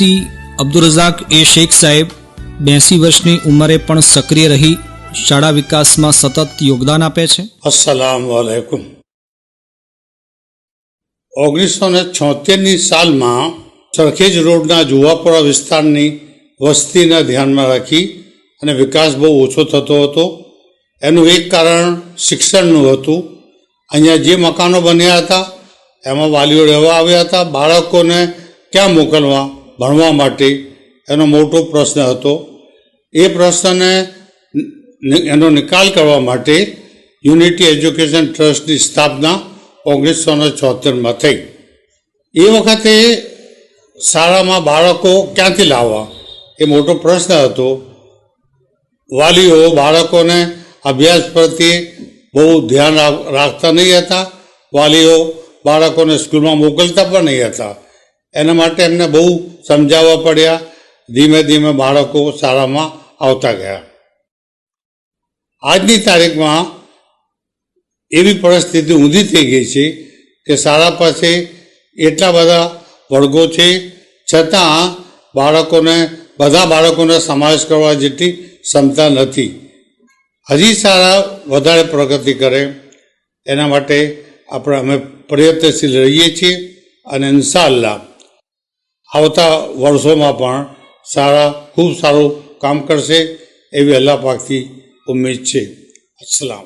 એમપીએસસી અબ્દુલ રઝાક એ શેખ સાહેબ 82 વર્ષની ઉંમરે પણ સક્રિય રહી શાળા વિકાસમાં સતત યોગદાન આપે છે. અસ્સલામુ અલૈકુમ. 1976ની સાલમાં સરખેજ રોડના જુવાપુરા વિસ્તારની વસ્તીને ધ્યાનમાં રાખી અને વિકાસ બહુ ઓછો થતો હતો. એનું એક કારણ શિક્ષણનું હતું. અહીંયા જે મકાનો બન્યા હતા એમાં વાલીઓ રહેવા આવ્યા હતા. બાળકોને ક્યાં મોકલવા ભણવા માટે એનો મોટો પ્રશ્ન હતો. એ પ્રશ્નને એનો નિકાલ કરવા માટે યુનિટી એજ્યુકેશન ટ્રસ્ટની સ્થાપના 1976માં થઈ. એ વખતે શાળામાં બાળકો ક્યાંથી લાવવા એ મોટો પ્રશ્ન હતો. વાલીઓ બાળકોને અભ્યાસ પ્રત્યે બહુ ધ્યાન રાખતા નહીં હતા. વાલીઓ બાળકોને સ્કૂલમાં મોકલતા પણ નહીં હતા. એના માટે એમને બહુ સમજાવવા પડ્યા. ધીમે ધીમે બાળકો શાળામાં આવતા ગયા. આજની તારીખમાં એવી પરિસ્થિતિ ઊંધી થઈ ગઈ છે કે શાળા પાસે એટલા બધા વર્ગો છે છતાં બધા બાળકોને સમાવેશ કરવા જેટલી ક્ષમતા નથી. હજી શાળા વધારે પ્રગતિ કરે એના માટે અમે પ્રયત્નશીલ રહીએ છીએ અને ઇન્શાઅલ્લાહ આવતા વર્ષોમાં પણ શાળા ખૂબ સારું કામ કરશે એવી અલ્લાહ પાકથી ઉમ્મીદ છે. અસ્સલામ.